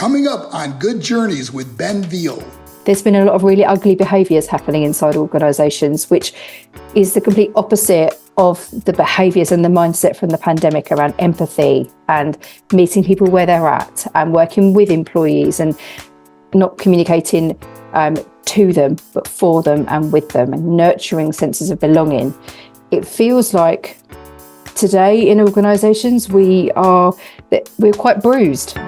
Coming up on Good Journeys with Ben Veal. There's been a lot of really ugly behaviours happening inside organisations, which is the complete opposite of the behaviours and the mindset from the pandemic around empathy and meeting people where they're at and working with employees and not communicating to them, but for them and with them, and nurturing senses of belonging. It feels like today in organisations we're quite bruised.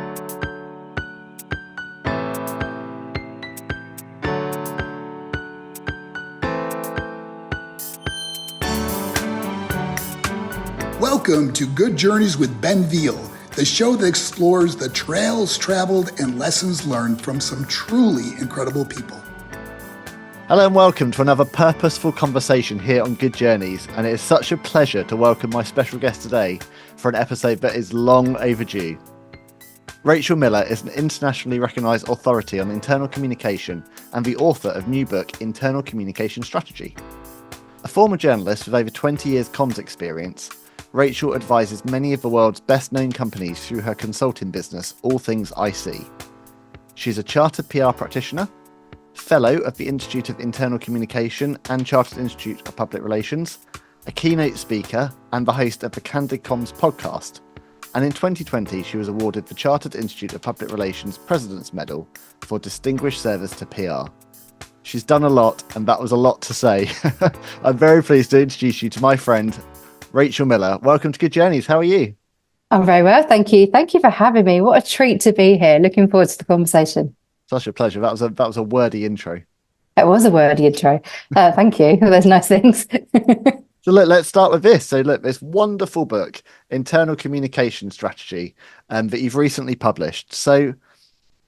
Welcome to Good Journeys with Ben Veal, the show that explores the trails traveled and lessons learned from some truly incredible people. Hello and welcome to another purposeful conversation here on Good Journeys, and it is such a pleasure to welcome my special guest today for an episode that is long overdue. Rachel Miller is an internationally recognised authority on internal communication and the author of new book Internal Communication Strategy. A former journalist with over 20 years comms experience, Rachel advises many of the world's best-known companies through her consulting business, All Things IC. She's a Chartered PR Practitioner, Fellow of the Institute of Internal Communication and Chartered Institute of Public Relations, a keynote speaker and the host of the Candid Comms podcast. And in 2020, she was awarded the Chartered Institute of Public Relations President's Medal for Distinguished Service to PR. She's done a lot, and that was a lot to say. I'm very pleased to introduce you to my friend, Rachel Miller. Welcome to Good Journeys. How are you? I'm very well, thank you. Thank you for having me. What a treat to be here. Looking forward to the conversation. Such a pleasure. That was a wordy intro. It was a wordy intro. Thank you. Those nice things. So let's start with this. So this wonderful book, Internal Communication Strategy, that you've recently published. So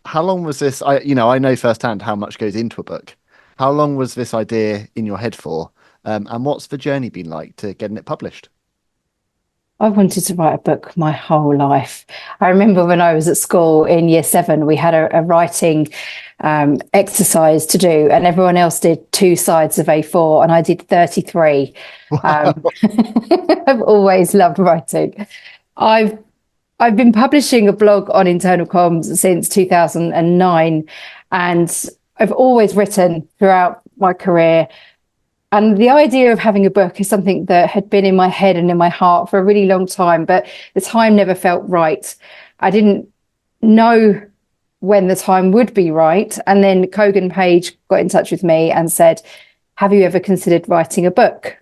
how long was this? I know firsthand how much goes into a book. How long was this idea in your head for? And what's the journey been like to getting it published? I wanted to write a book my whole life. I remember when I was at school in year 7, we had a writing exercise to do, and everyone else did 2 sides of A4 and I did 33. Wow. I've always loved writing. I've been publishing a blog on internal comms since 2009, and I've always written throughout my career. And the idea of having a book is something that had been in my head and in my heart for a really long time, but the time never felt right. I didn't know when the time would be right. And then Kogan Page got in touch with me and said, have you ever considered writing a book?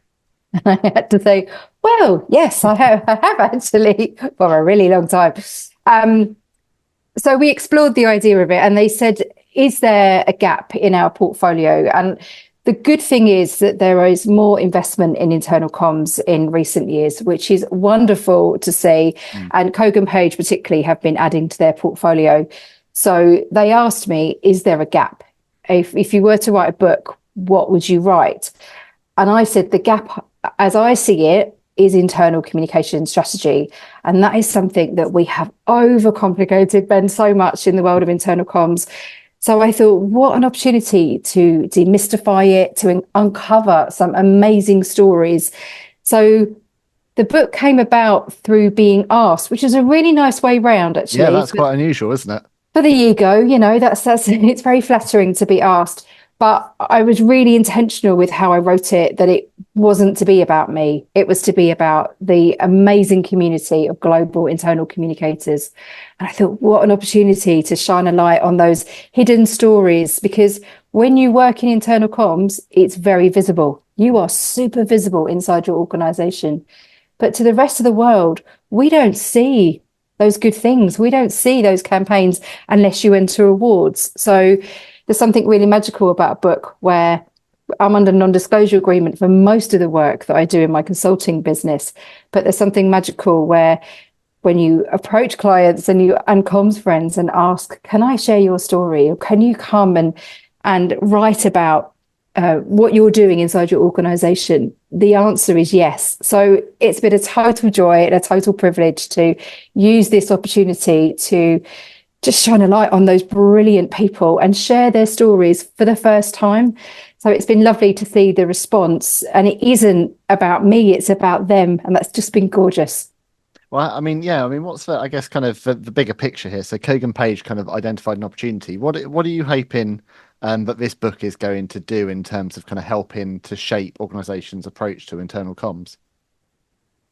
And I had to say, well, yes, I have actually, for a really long time. So we explored the idea of it, and they said, is there a gap in our portfolio? And the good thing is that there is more investment in internal comms in recent years, which is wonderful to see. And Kogan Page particularly have been adding to their portfolio. So they asked me, is there a gap? If you were to write a book, what would you write? And I said, the gap, as I see it, is internal communication strategy. And that is something that we have overcomplicated, Ben, so much in the world of internal comms. So I thought, what an opportunity to demystify it, to uncover some amazing stories. So the book came about through being asked, which is a really nice way round, actually. Yeah, that's quite unusual, isn't it? For the ego, that's it's very flattering to be asked. But I was really intentional with how I wrote it, that it wasn't to be about me. It was to be about the amazing community of global internal communicators. And I thought, what an opportunity to shine a light on those hidden stories, because when you work in internal comms, it's very visible. You are super visible inside your organization. But to the rest of the world, we don't see those good things. We don't see those campaigns unless you enter awards. So there's something really magical about a book where I'm under non-disclosure agreement for most of the work that I do in my consulting business. But there's something magical where when you approach clients and comms friends and ask, can I share your story? Or can you come and write about what you're doing inside your organization? The answer is yes. So it's been a total joy and a total privilege to use this opportunity to just shine a light on those brilliant people and share their stories for the first time. So it's been lovely to see the response, and it isn't about me, it's about them. And that's just been gorgeous. Well, I mean, yeah, I mean, what's the, I guess, kind of the bigger picture here? So Kogan Page kind of identified an opportunity. What are you hoping that this book is going to do in terms of kind of helping to shape organisations' approach to internal comms?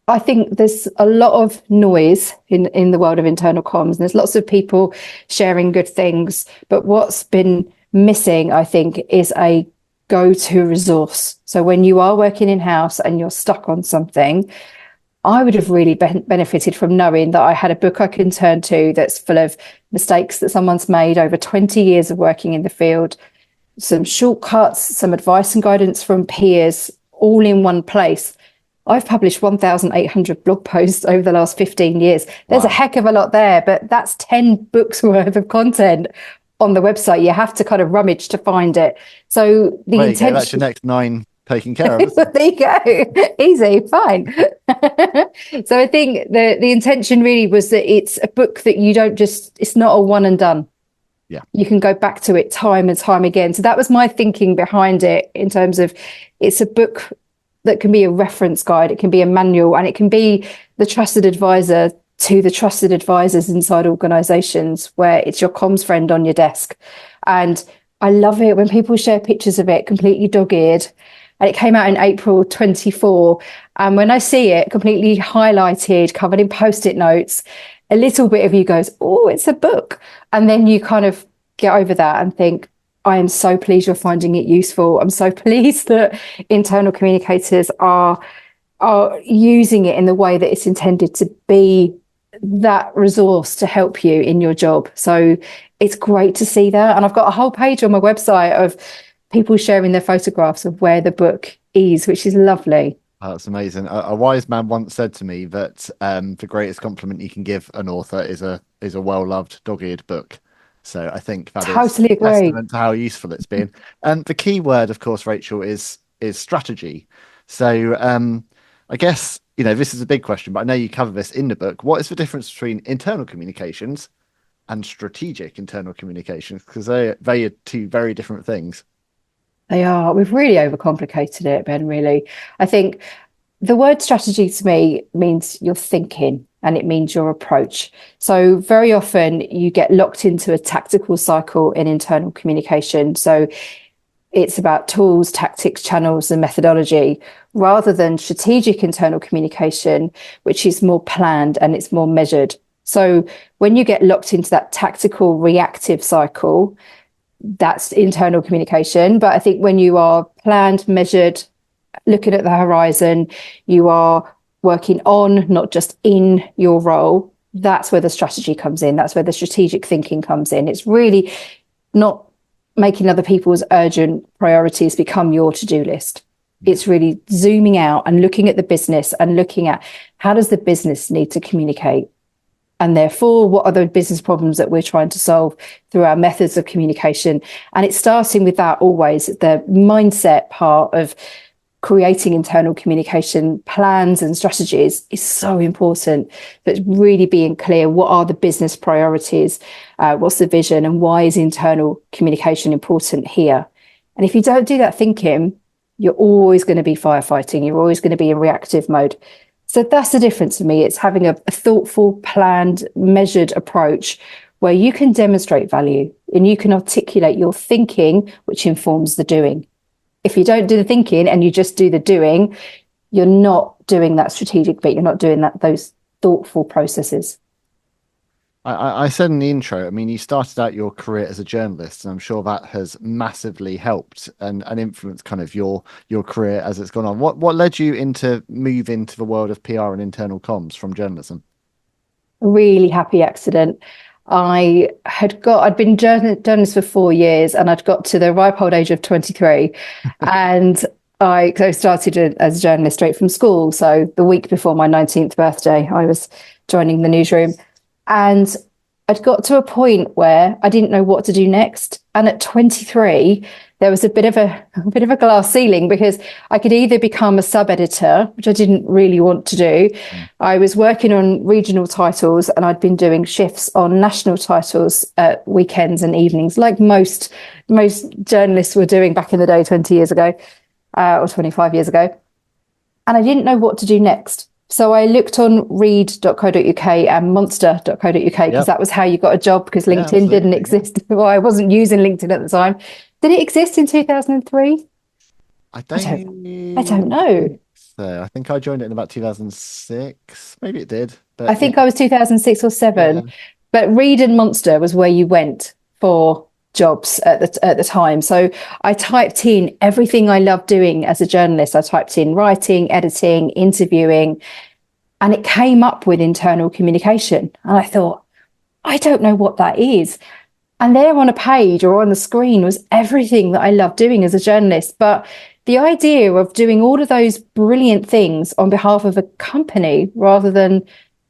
I think there's a lot of noise in the world of internal comms. There's lots of people sharing good things, but what's been missing, I think, is a go-to resource. So when you are working in-house and you're stuck on something, I would have really benefited from knowing that I had a book I can turn to that's full of mistakes that someone's made over 20 years of working in the field, some shortcuts, some advice and guidance from peers, all in one place. I've published 1,800 blog posts over the last 15 years. There's a heck of a lot there, but that's 10 books worth of content on the website. You have to kind of rummage to find it. So the intention... That's your next 9 taken care of. There you go. Easy, fine. So I think the intention really was that it's a book that you don't just, it's not a one and done. Yeah. You can go back to it time and time again. So that was my thinking behind it, in terms of it's a book that can be a reference guide, it can be a manual, and it can be the trusted advisor to the trusted advisors inside organizations, where it's your comms friend on your desk. And I love it when people share pictures of it completely dog-eared. And it came out in April 24. And when I see it completely highlighted, covered in Post-it notes, a little bit of you goes, oh, it's a book. And then you kind of get over that and think, I am so pleased you're finding it useful. I'm so pleased that internal communicators are using it in the way that it's intended to be that resource to help you in your job. So it's great to see that. And I've got a whole page on my website of people sharing their photographs of where the book is, which is lovely. Oh, that's amazing. A wise man once said to me that the greatest compliment you can give an author is a well-loved dog-eared book. So I think that totally is agree. testament to how useful it's been. And the key word, of course, Rachel, is strategy. So I guess, this is a big question, but I know you cover this in the book. What is the difference between internal communications and strategic internal communications? Because they are two very different things. They are. We've really overcomplicated it, Ben, really. I think the word strategy to me means your thinking, and it means your approach. So very often you get locked into a tactical cycle in internal communication. So it's about tools, tactics, channels, and methodology, rather than strategic internal communication, which is more planned and it's more measured. So when you get locked into that tactical reactive cycle, that's internal communication. But I think when you are planned, measured, looking at the horizon, you are working on, not just in your role, that's where the strategy comes in. That's where the strategic thinking comes in. It's really not making other people's urgent priorities become your to-do list. It's really zooming out and looking at the business and looking at how does the business need to communicate? And therefore, what are the business problems that we're trying to solve through our methods of communication? And it's starting with that always, the mindset part of creating internal communication plans and strategies is so important. But really being clear, what are the business priorities? What's the vision, and why is internal communication important here? And if you don't do that thinking, you're always going to be firefighting. You're always going to be in reactive mode. So that's the difference for me. It's having a thoughtful, planned, measured approach where you can demonstrate value and you can articulate your thinking, which informs the doing. If you don't do the thinking and you just do the doing, you're not doing that strategic bit. You're not doing those thoughtful processes. I said in the intro, I mean, you started out your career as a journalist, and I'm sure that has massively helped and influenced kind of your career as it's gone on. What led you into move into the world of PR and internal comms from journalism? A really happy accident. I'd been journalist for 4 years, and I'd got to the ripe old age of 23. And I started as a journalist straight from school. So the week before my 19th birthday, I was joining the newsroom. And I'd got to a point where I didn't know what to do next. And at 23, there was a bit of a glass ceiling, because I could either become a sub-editor, which I didn't really want to do. I was working on regional titles, and I'd been doing shifts on national titles at weekends and evenings, like most journalists were doing back in the day, 20 years ago, or 25 years ago. And I didn't know what to do next. So I looked on read.co.uk and monster.co.uk because that was how you got a job, because LinkedIn didn't exist. Well, I wasn't using LinkedIn at the time. Did it exist in 2003? I don't know. So I think I joined it in about 2006. Maybe it did. But I think I was 2006 or 7. Yeah. But Read and Monster was where you went for jobs at the time. So I typed in everything I loved doing as a journalist. I typed in writing, editing, interviewing, and it came up with internal communication. And I thought, I don't know what that is. And there on a page or on the screen was everything that I loved doing as a journalist. But the idea of doing all of those brilliant things on behalf of a company rather than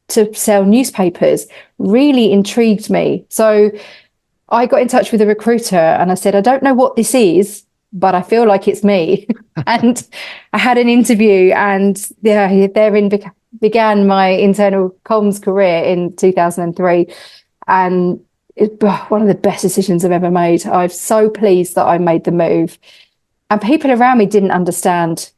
to sell newspapers really intrigued me. So I got in touch with a recruiter and I said, I don't know what this is, but I feel like it's me. And I had an interview, and therein began my internal comms career in 2003. And it's one of the best decisions I've ever made. I'm so pleased that I made the move. And people around me didn't understand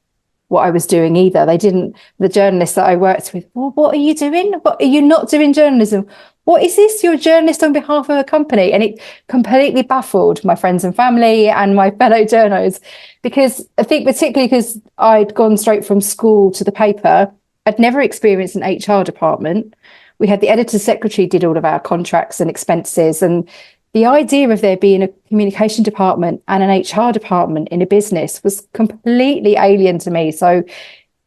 what I was doing either. They didn't. The journalists that I worked with, well, what are you doing? What are you not doing journalism? What is this? You're a journalist on behalf of a company. And it completely baffled my friends and family and my fellow journos, because I think particularly because I'd gone straight from school to the paper, I'd never experienced an HR department. We had the editor's secretary did all of our contracts and expenses. And the idea of there being a communication department and an HR department in a business was completely alien to me. So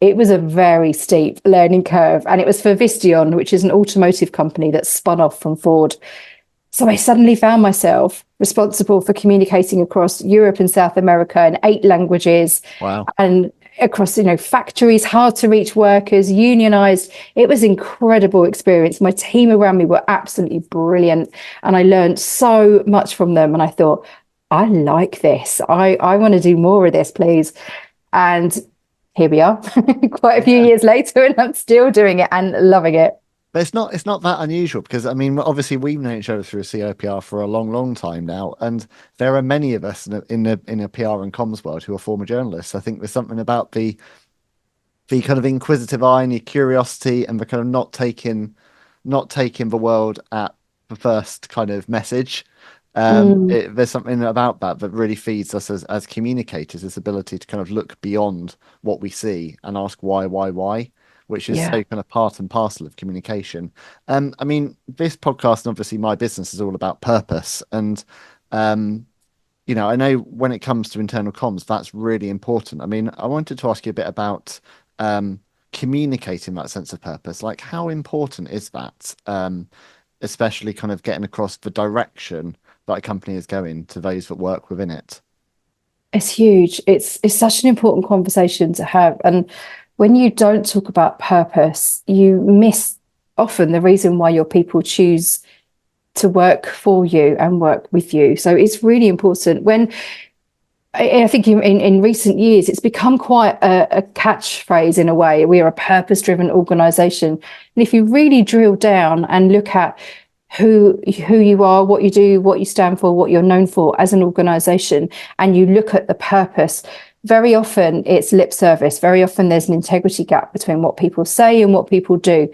it was a very steep learning curve. And it was for Vistion, which is an automotive company that spun off from Ford. So I suddenly found myself responsible for communicating across Europe and South America in 8 languages. Wow. And across, factories, hard to reach workers, unionized. It was an incredible experience. My team around me were absolutely brilliant. And I learned so much from them. And I thought, I like this. I want to do more of this, please. And here we are quite a few years later, and I'm still doing it and loving it. But it's not that unusual, because I mean, obviously we've known each other through COPR for a long time now, and there are many of us in the PR and comms world who are former journalists. I think there's something about the kind of inquisitive eye and the curiosity, and the kind of not taking the world at the first kind of message. There's something about that really feeds us as communicators, this ability to kind of look beyond what we see and ask why, which is so kind of part and parcel of communication. I mean, this podcast and obviously my business is all about purpose. And, I know when it comes to internal comms, that's really important. I mean, I wanted to ask you a bit about communicating that sense of purpose. Like, how important is that, especially kind of getting across the direction that a company is going to those that work within it? It's huge. It's such an important conversation to have. And when you don't talk about purpose, you miss often the reason why your people choose to work for you and work with you. So it's really important. When I think in recent years, it's become quite a catchphrase in a way. We are a purpose-driven organisation. And if you really drill down and look at who you are, what you do, what you stand for, what you're known for as an organisation, and you look at the purpose, very often it's lip service. Very often there's an integrity gap between what people say and what people do.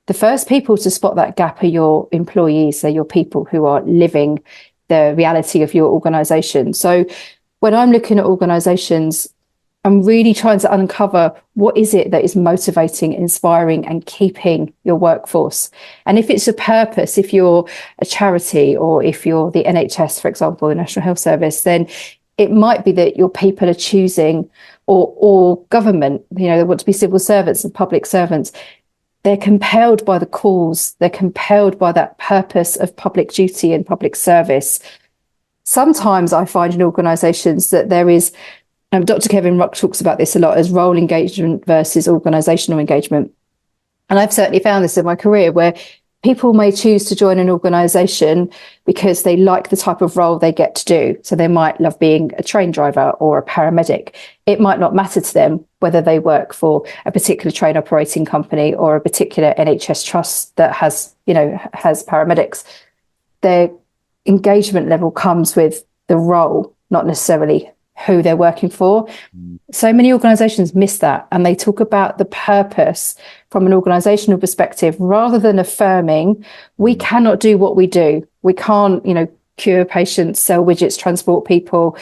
The first people to spot that gap are your employees. They're your people who are living the reality of your organisation. So when I'm looking at organisations, I'm really trying to uncover what is it that is motivating, inspiring, and keeping your workforce. And if it's a purpose, if you're a charity or if you're the NHS, for example, the National Health Service, then it might be that your people are choosing, or government, they want to be civil servants and public servants. They're compelled by the cause. They're compelled by that purpose of public duty and public service. Sometimes I find in organisations that there is, Dr. Kevin Ruck talks about this a lot, as role engagement versus organisational engagement. And I've certainly found this in my career, where people may choose to join an organisation because they like the type of role they get to do. So they might love being a train driver or a paramedic. It might not matter to them whether they work for a particular train operating company or a particular NHS trust that has paramedics. Their engagement level comes with the role, not necessarily who they're working for. So many organizations miss that, and they talk about the purpose from an organizational perspective rather than affirming we cannot do what we do. We can't, cure patients, sell widgets, transport people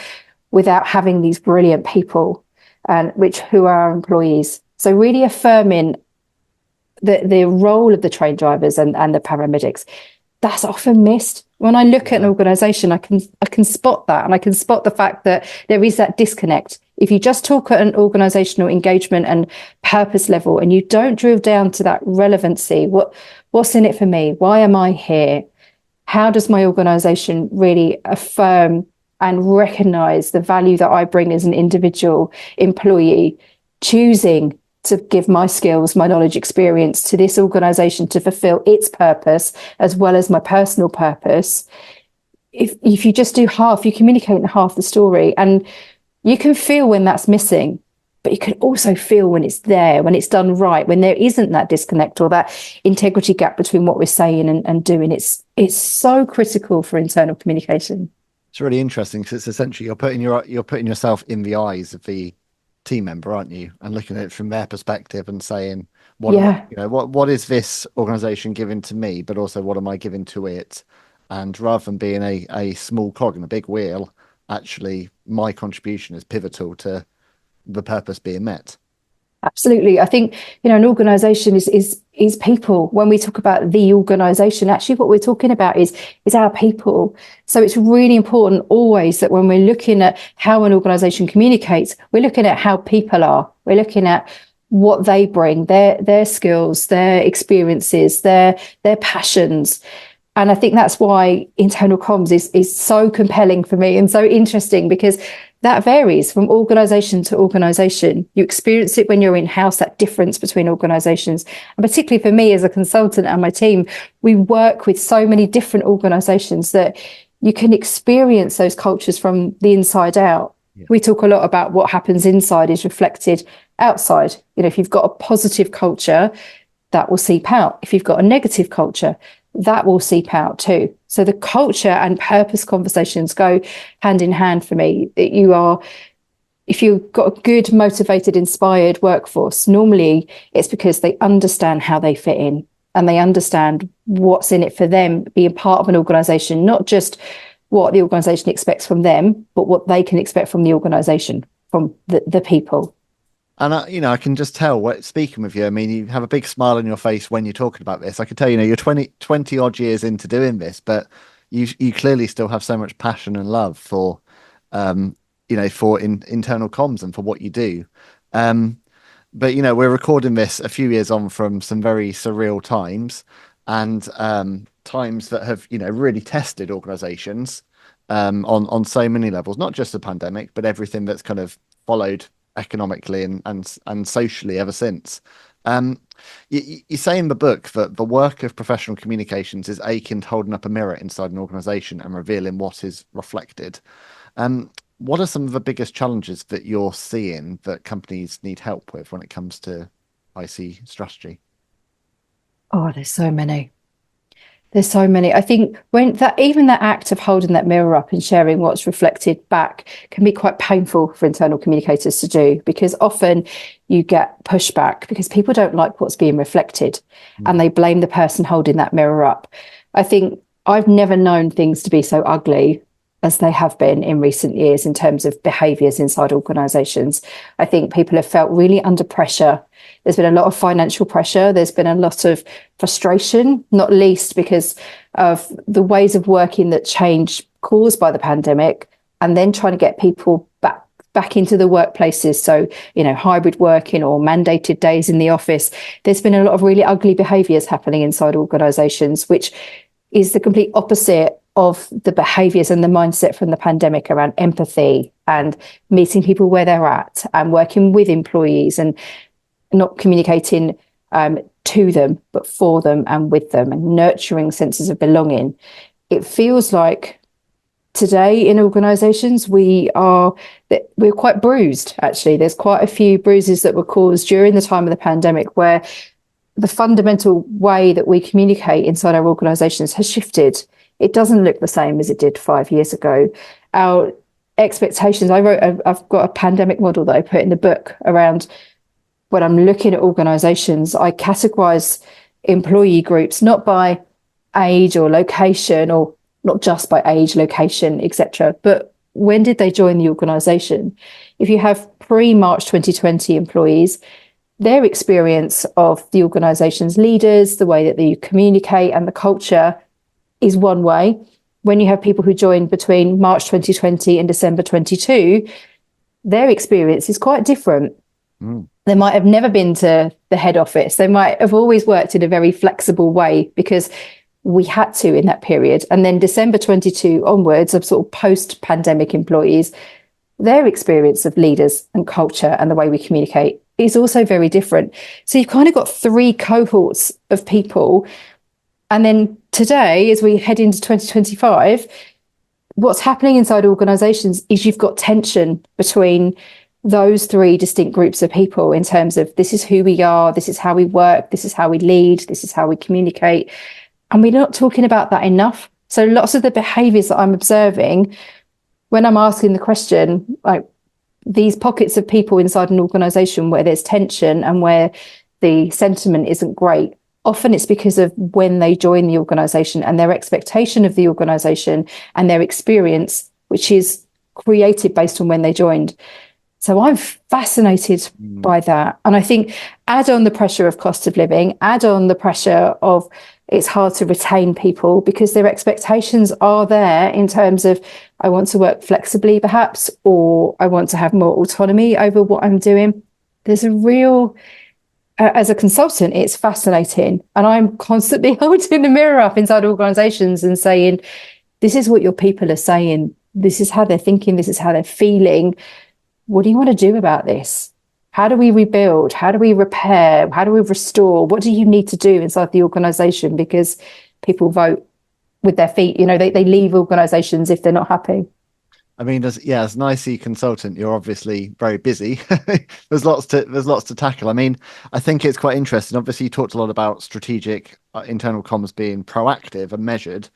without having these brilliant people who are our employees. So really affirming the role of the train drivers and the paramedics, that's often missed. When I look at an organization, I can spot that, and I can spot the fact that there is that disconnect. If you just talk at an organizational engagement and purpose level and you don't drill down to that relevancy, what's in it for me? Why am I here? How does my organization really affirm and recognize the value that I bring as an individual employee, choosing to give my skills, my knowledge, experience to this organization to fulfill its purpose as well as my personal purpose. If you just do half, you communicate half the story, and you can feel when that's missing, but you can also feel when it's there, when it's done right, when there isn't that disconnect or that integrity gap between what we're saying and doing. It's so critical for internal communication. It's really interesting because it's essentially you're putting yourself in the eyes of the team member, aren't you, and looking at it from their perspective and saying, what is this organization giving to me, but also what am I giving to it? And rather than being a small cog in a big wheel, actually my contribution is pivotal to the purpose being met. Absolutely. I think, an organization is people. When we talk about the organization, actually what we're talking about is our people. So it's really important always that when we're looking at how an organization communicates, we're looking at how people are. We're looking at what they bring, their skills, their experiences, their passions. And I think that's why internal comms is so compelling for me and so interesting, because that varies from organization to organization. You experience it when you're in-house, that difference between organizations. And particularly for me as a consultant and my team, we work with so many different organizations that you can experience those cultures from the inside out. Yeah. We talk a lot about what happens inside is reflected outside. If you've got a positive culture, that will seep out. If you've got a negative culture, that will seep out too. So the culture and purpose conversations go hand in hand for me. If you've got a good, motivated, inspired workforce, normally it's because they understand how they fit in and they understand what's in it for them being part of an organization, not just what the organization expects from them, but what they can expect from the organization, from the people. And I can just tell, speaking with you, I mean, you have a big smile on your face when you're talking about this. I can tell, you're 20 odd years into doing this, but you clearly still have so much passion and love for, for internal comms and for what you do. But, we're recording this a few years on from some very surreal times and times that have, really tested organizations on so many levels, not just the pandemic, but everything that's kind of followed economically and socially ever since. You say in the book that the work of professional communications is akin to holding up a mirror inside an organization and revealing what is reflected. What are some of the biggest challenges that you're seeing that companies need help with when it comes to IC strategy? Oh, there's so many. I think even that act of holding that mirror up and sharing what's reflected back can be quite painful for internal communicators to do, because often you get pushback because people don't like what's being reflected and they blame the person holding that mirror up. I think I've never known things to be so ugly as they have been in recent years in terms of behaviours inside organisations. I think people have felt really under pressure. There's been a lot of financial pressure. There's been a lot of frustration, not least because of the ways of working that change caused by the pandemic, and then trying to get people back into the workplaces. So, hybrid working or mandated days in the office. There's been a lot of really ugly behaviours happening inside organisations, which is the complete opposite of the behaviours and the mindset from the pandemic around empathy and meeting people where they're at and working with employees and not communicating to them, but for them and with them, and nurturing senses of belonging. It feels like today in organisations we're quite bruised, actually. There's quite a few bruises that were caused during the time of the pandemic where the fundamental way that we communicate inside our organisations has shifted. It doesn't look the same as it did 5 years ago. Our expectations. I've got a pandemic model that I put in the book around when I'm looking at organizations. I categorize employee groups not by age or location, or not just by age, location, etc., but when did they join the organization? If you have pre-March 2020 employees, their experience of the organization's leaders, the way that they communicate and the culture is one way. When you have people who joined between March 2020 and December 22, their experience is quite different. They might have never been to the head office. They might have always worked in a very flexible way because we had to in that period. And then December 22 onwards, of sort of post-pandemic employees, their experience of leaders and culture and the way we communicate is also very different. So you've kind of got three cohorts of people. And then today, as we head into 2025, what's happening inside organizations is you've got tension between those three distinct groups of people in terms of this is who we are, this is how we work, this is how we lead, this is how we communicate. And we're not talking about that enough. So lots of the behaviors that I'm observing when I'm asking the question, like these pockets of people inside an organization where there's tension and where the sentiment isn't great, often it's because of when they join the organization and their expectation of the organization and their experience, which is created based on when they joined. So I'm fascinated by that. And I think add on the pressure of cost of living, add on the pressure of it's hard to retain people because their expectations are there in terms of I want to work flexibly perhaps, or I want to have more autonomy over what I'm doing. There's a real, as a consultant, it's fascinating. And I'm constantly holding the mirror up inside organizations and saying, this is what your people are saying. This is how they're thinking. This is how they're feeling. What do you want to do about this? How do we rebuild? How do we repair? How do we restore? What do you need to do inside the organization? Because people vote with their feet. You know, they leave organizations if they're not happy. I mean, as an IC consultant, you're obviously very busy. There's lots to tackle. I mean, I think it's quite interesting. Obviously, you talked a lot about strategic internal comms being proactive and measured,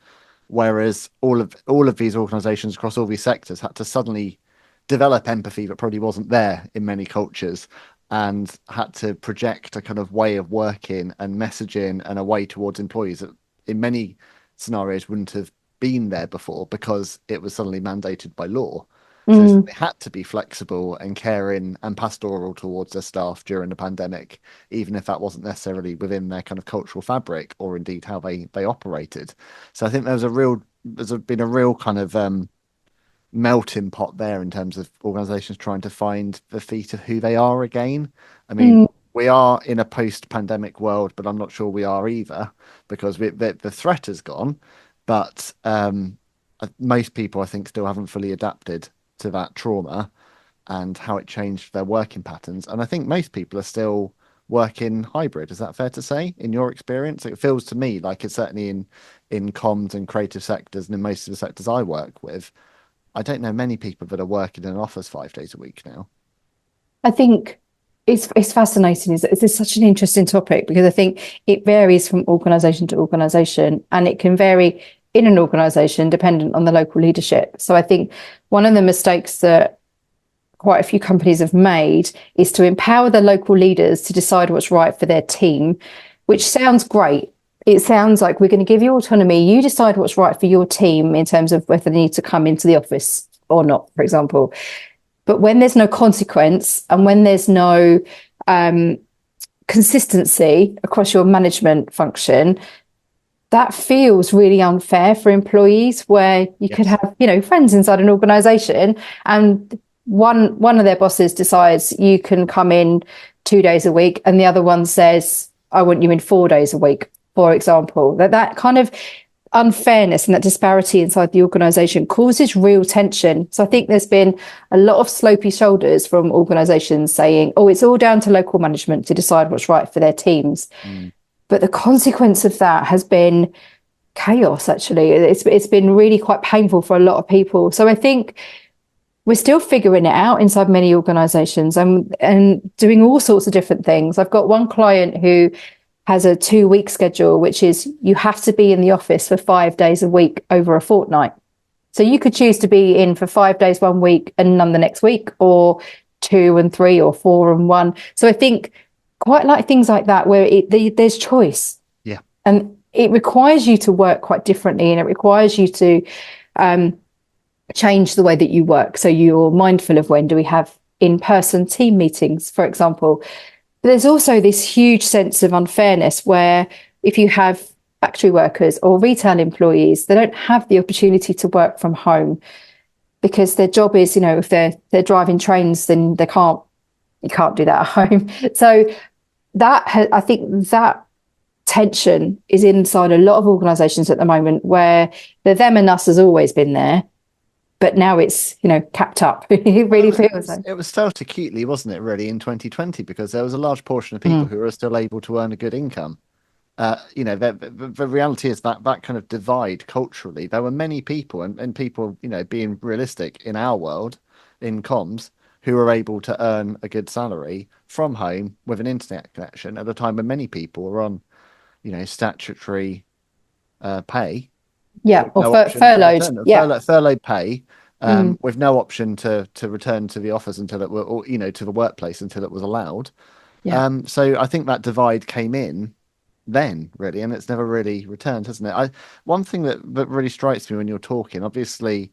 whereas all of these organizations across all these sectors had to suddenly develop empathy that probably wasn't there in many cultures, and had to project a kind of way of working and messaging and a way towards employees that in many scenarios wouldn't have been there before because it was suddenly mandated by law. So they had to be flexible and caring and pastoral towards their staff during the pandemic, even if that wasn't necessarily within their kind of cultural fabric or indeed how they operated. So I think there's been a real kind of melting pot there in terms of organizations trying to find the feet of who they are again. I mean, we are in a post-pandemic world, but I'm not sure we are either, because the threat has gone, but most people I think still haven't fully adapted to that trauma and how it changed their working patterns. And I think most people are still working hybrid. Is that fair to say in your experience? It feels to me like it's certainly in comms and creative sectors and in most of the sectors I work with, I don't know many people that are working in an office 5 days a week now. I think it's fascinating. It's such an interesting topic because I think it varies from organisation to organisation, and it can vary in an organisation dependent on the local leadership. So I think one of the mistakes that quite a few companies have made is to empower the local leaders to decide what's right for their team, which sounds great. It sounds like we're going to give you autonomy. You decide what's right for your team in terms of whether they need to come into the office or not, for example. But when there's no consequence and when there's no consistency across your management function, that feels really unfair for employees, where you could have, friends inside an organization and one of their bosses decides you can come in 2 days a week and the other one says, I want you in 4 days a week, for example. That kind of unfairness and that disparity inside the organisation causes real tension. So I think there's been a lot of slopey shoulders from organisations saying, oh, it's all down to local management to decide what's right for their teams. But the consequence of that has been chaos, actually. It's been really quite painful for a lot of people. So I think we're still figuring it out inside many organisations and doing all sorts of different things. I've got one client who has a 2-week schedule, which is you have to be in the office for 5 days a week over a fortnight. So you could choose to be in for 5 days one week and none the next week, or 2 and 3, or 4 and 1. So I think quite like things like that where there's choice. Yeah. And it requires you to work quite differently, and it requires you to change the way that you work. So you're mindful of, when do we have in-person team meetings, for example. But there's also this huge sense of unfairness where if you have factory workers or retail employees, they don't have the opportunity to work from home because their job is, if they're driving trains, then you can't do that at home. So I think that tension is inside a lot of organisations at the moment, where the them and us has always been there, but now it's capped up. It really feels like it was felt acutely, wasn't it, really, in 2020, because there was a large portion of people who are still able to earn a good income. The reality is that kind of divide culturally, there were many people and people, being realistic in our world, in comms, who were able to earn a good salary from home with an internet connection at a time when many people were on, statutory pay. Yeah, or furloughed. Yeah, furloughed pay, with no option to return to the office until it were, or to the workplace until it was allowed. Yeah. So I think that divide came in then, really, and it's never really returned, hasn't it? One thing that really strikes me when you're talking, obviously,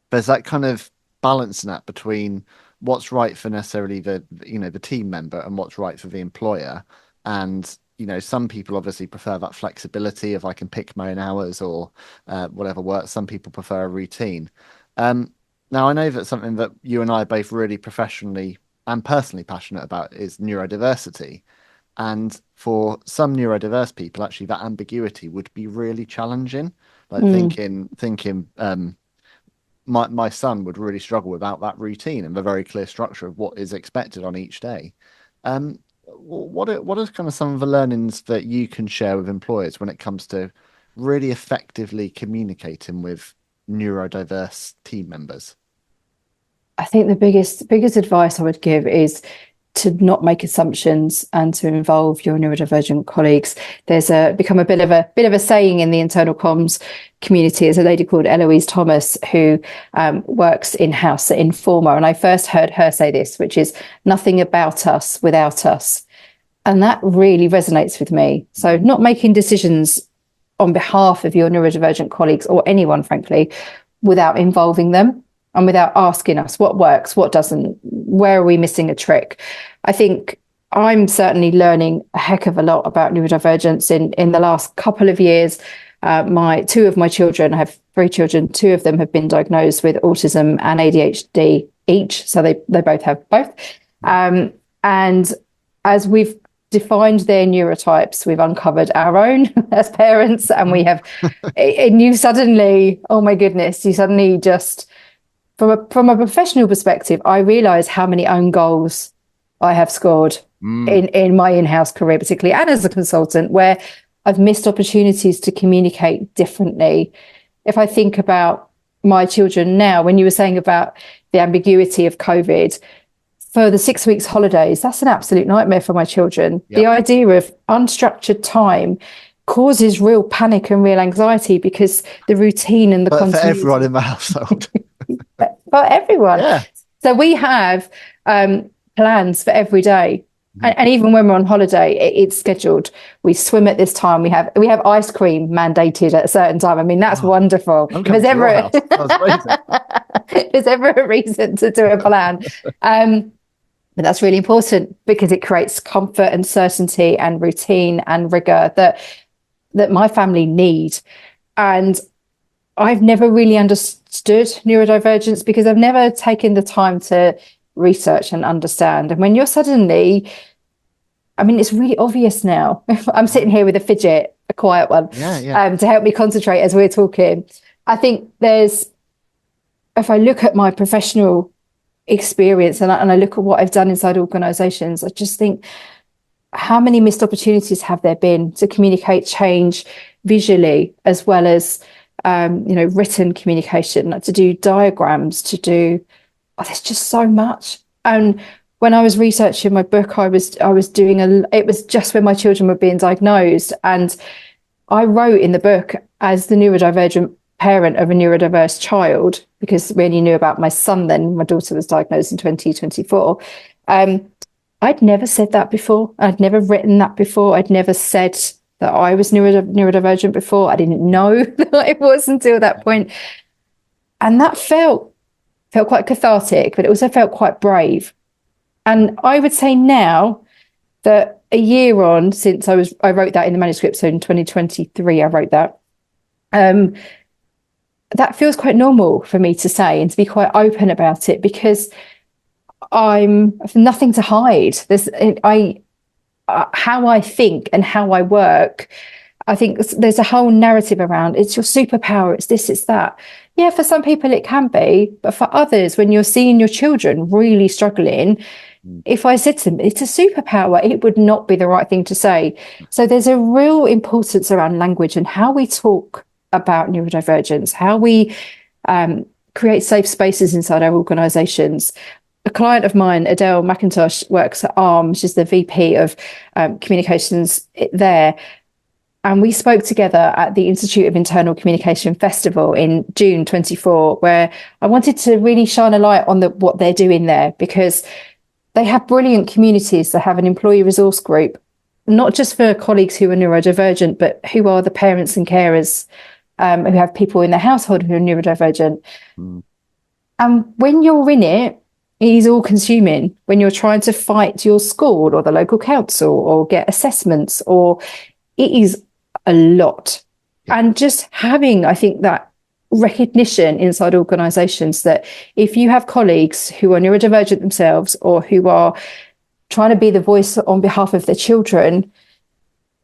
there's that kind of balancing act between what's right for necessarily the team member and what's right for the employer. And some people obviously prefer that flexibility of, I can pick my own hours or whatever works. Some people prefer a routine. Now, I know that something that you and I are both really professionally and personally passionate about is neurodiversity. And for some neurodiverse people, actually, that ambiguity would be really challenging. Like thinking, my son would really struggle without that routine and the very clear structure of what is expected on each day. What are kind of some of the learnings that you can share with employers when it comes to really effectively communicating with neurodiverse team members? I think the biggest advice I would give is to not make assumptions and to involve your neurodivergent colleagues. There's become a bit of a saying in the internal comms community. There's a lady called Eloise Thomas who works in-house at Informa, and I first heard her say this, which is nothing about us without us. And that really resonates with me. So not making decisions on behalf of your neurodivergent colleagues, or anyone, frankly, without involving them and without asking us what works, what doesn't, where are we missing a trick. I think I'm certainly learning a heck of a lot about neurodivergence in the last couple of years. Two of my children, I have 3 children, 2 of them have been diagnosed with autism and ADHD each. So they both have both. And as we've defined their neurotypes, we've uncovered our own as parents, and you suddenly, oh my goodness, you suddenly just, from a professional perspective, I realise how many own goals I have scored in my in-house career, particularly, and as a consultant, where I've missed opportunities to communicate differently. If I think about my children now, when you were saying about the ambiguity of COVID, for the 6 weeks holidays, that's an absolute nightmare for my children. Yep. The idea of unstructured time causes real panic and real anxiety, because the routine and the continuity. For everyone in the household. For everyone. Yeah. So we have plans for every day. And even when we're on holiday, it's scheduled. We swim at this time. We have ice cream mandated at a certain time. I mean, that's wonderful. If there's ever a reason to do a plan. But that's really important, because it creates comfort and certainty and routine and rigor that my family need. And I've never really understood neurodivergence because I've never taken the time to research and understand. And when you're suddenly, I mean, it's really obvious now. I'm sitting here with a fidget, a quiet one, to help me concentrate as we're talking. I think if I look at my professional experience and I look at what I've done inside organisations, I just think, how many missed opportunities have there been to communicate change visually as well as written communication, like to do diagrams, there's just so much. And when I was researching my book, I was doing it was just when my children were being diagnosed, and I wrote in the book as the neurodivergent parent of a neurodiverse child, because we only knew about my son then. My daughter was diagnosed in 2024. I'd never said that before. I'd never written that before. I'd never said that I was neurodivergent before. I didn't know that it was until that point. And that felt quite cathartic, but it also felt quite brave. And I would say now that a year on since I wrote that in the manuscript, so in 2023 I wrote that, that feels quite normal for me to say and to be quite open about it, because I've nothing to hide. How I think and how I work, I think there's a whole narrative around it's your superpower, it's this, it's that. Yeah, for some people it can be, but for others, when you're seeing your children really struggling, if I said to them, it's a superpower, it would not be the right thing to say. So there's a real importance around language and how we talk about neurodivergence, how we create safe spaces inside our organisations. A client of mine, Adele McIntosh, works at ARM. She's the VP of communications there. And we spoke together at the Institute of Internal Communication Festival in June 24, where I wanted to really shine a light on what they're doing there, because they have brilliant communities. They have an employee resource group, not just for colleagues who are neurodivergent, but who are the parents and carers who have people in their household who are neurodivergent. And when you're in it, it is all consuming. When you're trying to fight your school or the local council or get assessments, or it is a lot. And just having, I think, that recognition inside organisations that if you have colleagues who are neurodivergent themselves or who are trying to be the voice on behalf of their children,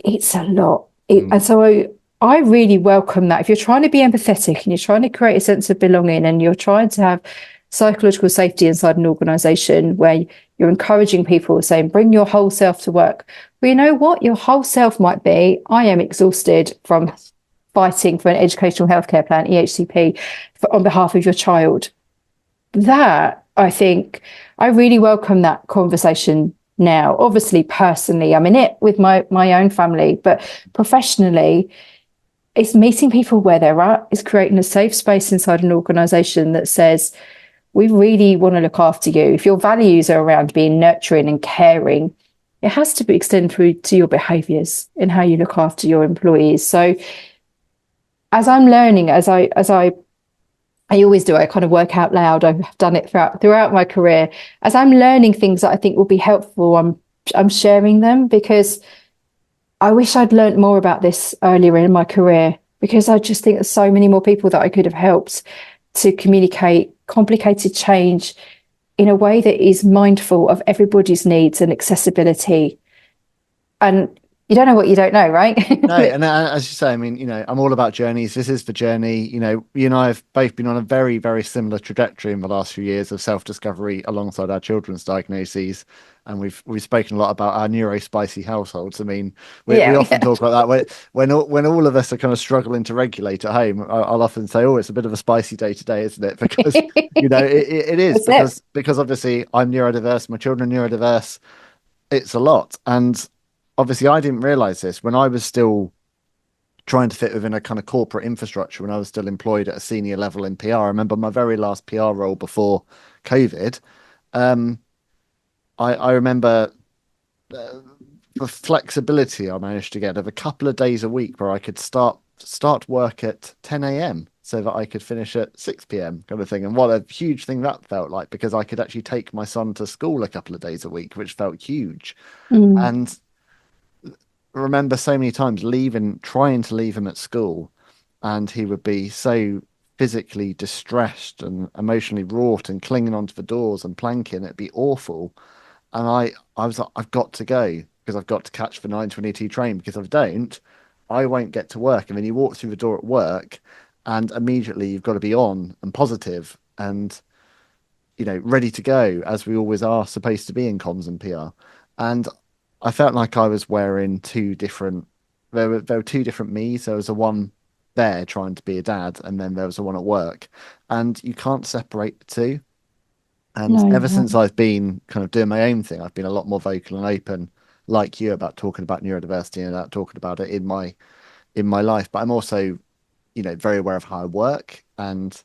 it's a lot. And so I really welcome that. If you're trying to be empathetic and you're trying to create a sense of belonging and you're trying to have psychological safety inside an organisation where you're encouraging people, saying, bring your whole self to work. Well, you know what? Your whole self might be, I am exhausted from fighting for an educational healthcare plan, EHCP, on behalf of your child. That, I think, I really welcome that conversation now. Obviously, personally, I'm in it with my own family, but professionally, it's meeting people where they're at. It's creating a safe space inside an organisation that says, we really want to look after you. If your values are around being nurturing and caring, it has to be extended through to your behaviours and how you look after your employees. So as I'm learning, as I always do, I kind of work out loud. I've done it throughout my career. As I'm learning things that I think will be helpful, I'm sharing them, because I wish I'd learned more about this earlier in my career, because I just think there's so many more people that I could have helped to communicate complicated change in a way that is mindful of everybody's needs and accessibility. And you don't know what you don't know, right? No, and as you say, I mean, I'm all about journeys. This is the journey. You and I have both been on a very, very similar trajectory in the last few years of self-discovery alongside our children's diagnoses. And we've spoken a lot about our neurospicy households. I mean, we often talk about that when all of us are kind of struggling to regulate at home. I'll often say, "Oh, it's a bit of a spicy day today, isn't it?" Because it is because obviously I'm neurodiverse, my children are neurodiverse. It's a lot, and obviously I didn't realize this when I was still trying to fit within a kind of corporate infrastructure. When I was still employed at a senior level in PR, I remember my very last PR role before COVID. I remember the flexibility I managed to get of a couple of days a week where I could start work at 10 a.m. so that I could finish at 6 p.m. kind of thing. And what a huge thing that felt like, because I could actually take my son to school a couple of days a week, which felt huge. And I remember so many times trying to leave him at school, and he would be so physically distressed and emotionally wrought and clinging onto the doors and planking. It'd be awful. And I was like, I've got to go, because I've got to catch the 9:22 train, because if I don't, I won't get to work. And then you walk through the door at work and immediately you've got to be on and positive and, ready to go, as we always are supposed to be in comms and PR. And I felt like I was wearing there were two different me's. There was a one there trying to be a dad, and then there was the one at work, and you can't separate the two. And ever since I've been kind of doing my own thing, I've been a lot more vocal and open, like you, about talking about neurodiversity and about talking about it in my life. But I'm also very aware of how I work and,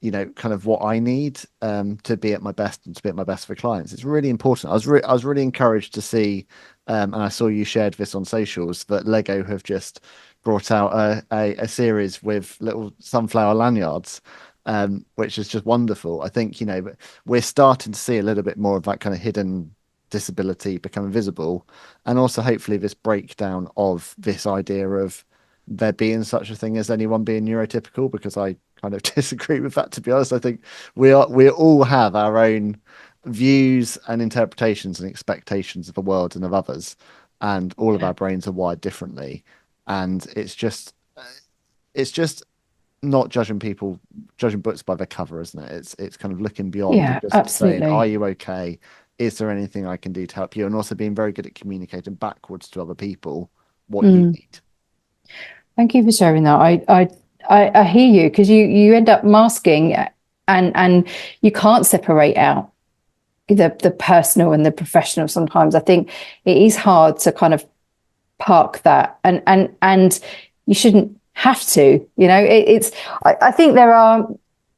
kind of what I need to be at my best and to be at my best for clients. It's really important. I was really encouraged to see, and I saw you shared this on socials, that Lego have just brought out a series with little sunflower lanyards, which is just wonderful. I think, we're starting to see a little bit more of that kind of hidden disability becoming visible, and also hopefully this breakdown of this idea of there being such a thing as anyone being neurotypical, because I kind of disagree with that, to be honest. I think we all have our own views and interpretations and expectations of the world and of others, and all of our brains are wired differently, and it's just not judging books by their cover, isn't it? It's kind of looking beyond and just absolutely. saying, are you okay? Is there anything I can do to help you? And also being very good at communicating backwards to other people what you need. Thank you for sharing that. I hear you, because you end up masking, and you can't separate out the personal and the professional. Sometimes I think it is hard to kind of park that, and you shouldn't have to. I think there are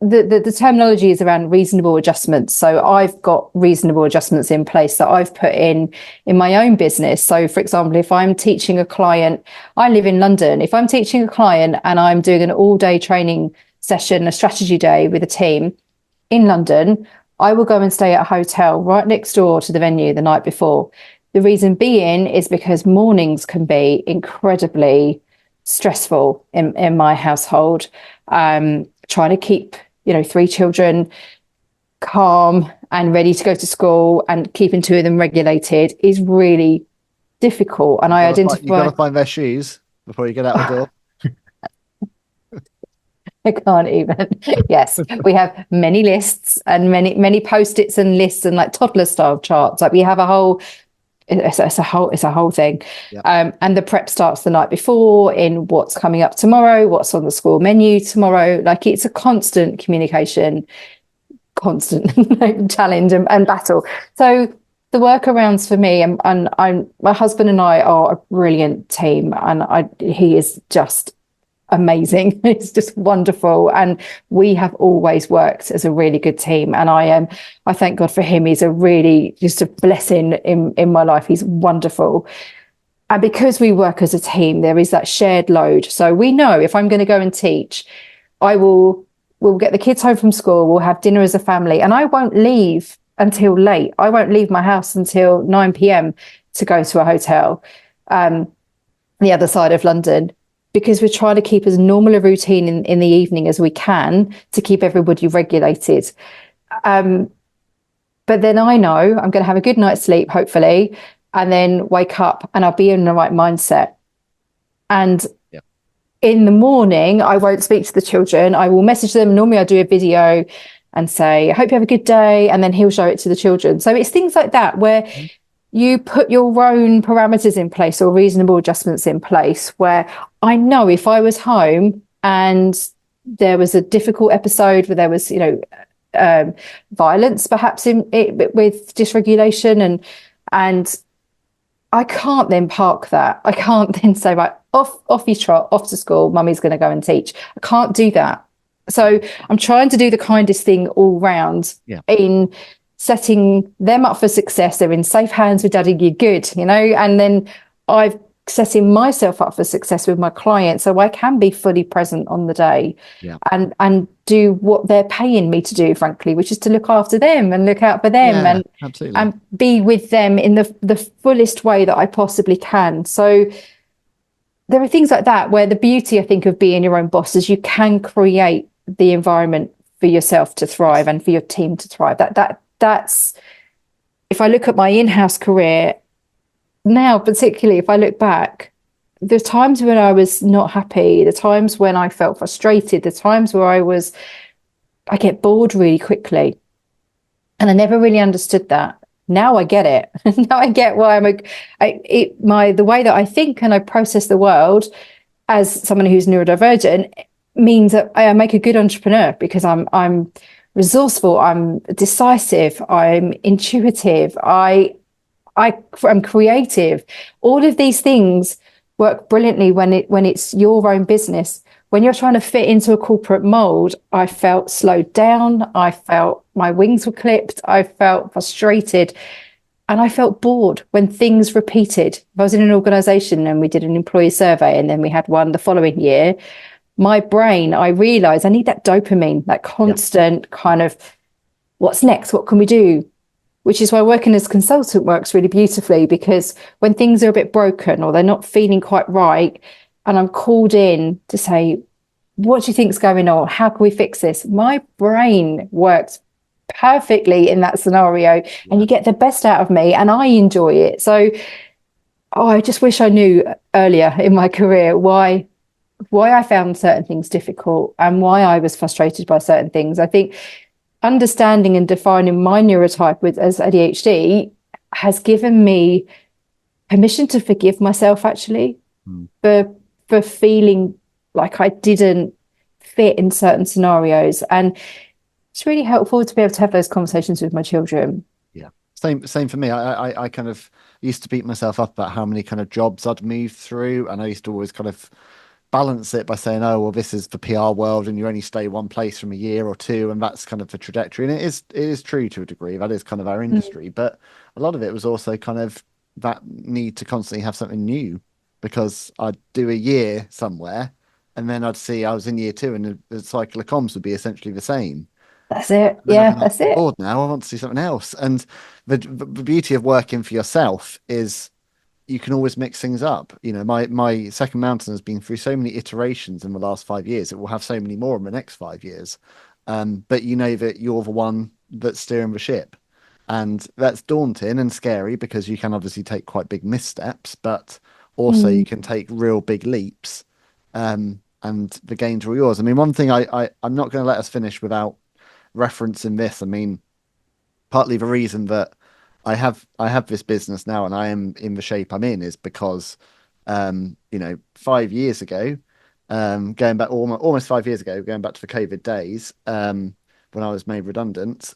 the terminology is around reasonable adjustments. So I've got reasonable adjustments in place that I've put in my own business. So for example, if I'm teaching a client, I live in London. If I'm teaching a client and I'm doing an all-day training session, a strategy day with a team in London, I will go and stay at a hotel right next door to the venue the night before. The reason being is because mornings can be incredibly stressful in my household. Trying to keep 3 children calm and ready to go to school and keeping 2 of them regulated is really difficult. And you've got to find their shoes before you get out the door. I can't even. Yes, we have many lists and many post-its and lists and like toddler style charts. Like we have a whole. It's a whole thing. Yeah. And the prep starts the night before in what's coming up tomorrow, what's on the school menu tomorrow. Like it's a constant communication, constant challenge and battle. So the workarounds for me, and my husband and I are a brilliant team, and he is just amazing. It's just wonderful, and we have always worked as a really good team, and I thank God for him. He's just a blessing in my life. He's wonderful, and because we work as a team, there is that shared load. So we know if I'm going to go and teach, we'll get the kids home from school, we'll have dinner as a family, and I won't leave until late. I won't leave my house until 9 p.m. to go to a hotel the other side of London, because we're trying to keep as normal a routine in the evening as we can to keep everybody regulated. But then I know I'm going to have a good night's sleep, hopefully, and then wake up and I'll be in the right mindset. And in the morning, I won't speak to the children. I will message them. Normally I do a video and say, I hope you have a good day. And then he'll show it to the children. So it's things like that where you put your own parameters in place or reasonable adjustments in place, where I know if I was home and there was a difficult episode where there was, violence perhaps with dysregulation, and I can't then park that. I can't then say, right, off you trot, off to school, mummy's going to go and teach. I can't do that. So I'm trying to do the kindest thing all round in setting them up for success. They're in safe hands with daddy, you're good, and then I've setting myself up for success with my clients so I can be fully present on the day and do what they're paying me to do, frankly, which is to look after them and look out for them and be with them in the fullest way that I possibly can. So there are things like that where the beauty, I think, of being your own boss is you can create the environment for yourself to thrive and for your team to thrive. That's if I look at my in-house career now, particularly if I look back, the times when I was not happy, the times when I felt frustrated, the times where I get bored really quickly, and I never really understood that. Now I get it. Now I get why the way that I think and I process the world as someone who's neurodivergent means that I make a good entrepreneur, because I'm resourceful, I'm decisive, I'm intuitive, I'm creative. All of these things work brilliantly when it's your own business, when you're trying to fit into a corporate mold, I felt slowed down. I felt my wings were clipped. I felt frustrated. And I felt bored when things repeated. If I was in an organization and we did an employee survey and then we had one the following year, my brain, I realized I need that dopamine, that constant kind of, what's next? What can we do? Which is why working as a consultant works really beautifully, because when things are a bit broken or they're not feeling quite right, and I'm called in to say, what do you think's going on? How can we fix this? My brain works perfectly in that scenario, and you get the best out of me, and I enjoy it. So I just wish I knew earlier in my career why I found certain things difficult and why I was frustrated by certain things. I think understanding and defining my neurotype as ADHD has given me permission to forgive myself, actually, for feeling like I didn't fit in certain scenarios. And it's really helpful to be able to have those conversations with my children. Yeah, same for me. I kind of used to beat myself up about how many kind of jobs I'd moved through, and I used to always kind of balance it by saying, oh, well, this is the PR world and you only stay one place from a year or two, and that's kind of the trajectory. And it is true to a degree. That is kind of our industry. But a lot of it was also kind of that need to constantly have something new, because I'd do a year somewhere and then I'd see I was in year two and the cycle of comms would be essentially the same. That's it. Yeah, that's it. Bored now, I want to see something else. And the beauty of working for yourself is you can always mix things up. You know, my second mountain has been through so many iterations in the last 5 years. It will have so many more in the next 5 years. But you know that you're the one that's steering the ship. And that's daunting and scary, because you can obviously take quite big missteps, but also you can take real big leaps. And the gains are yours. I mean, one thing I'm not going to let us finish without referencing this. I mean, partly the reason that I have this business now and I am in the shape I'm in is because 5 years ago, going back almost 5 years ago, going back to the COVID days, when I was made redundant,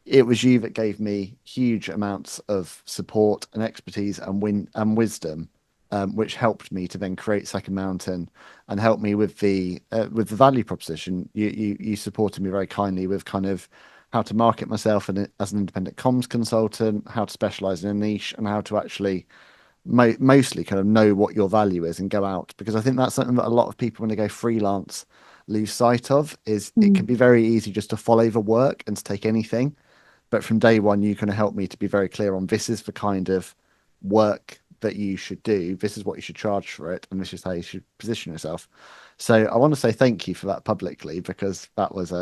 it was you that gave me huge amounts of support and expertise and wisdom, which helped me to then create Second Mountain and helped me with the value proposition. You supported me very kindly with kind of how to market myself as an independent comms consultant, how to specialize in a niche, and how to actually mostly kind of know what your value is and go out. Because I think that's something that a lot of people, when they go freelance, lose sight of, is it can be very easy just to follow the work and to take anything. But from day one, you kind of help me to be very clear on, this is the kind of work that you should do, this is what you should charge for it, and this is how you should position yourself. So I want to say thank you for that publicly, because that was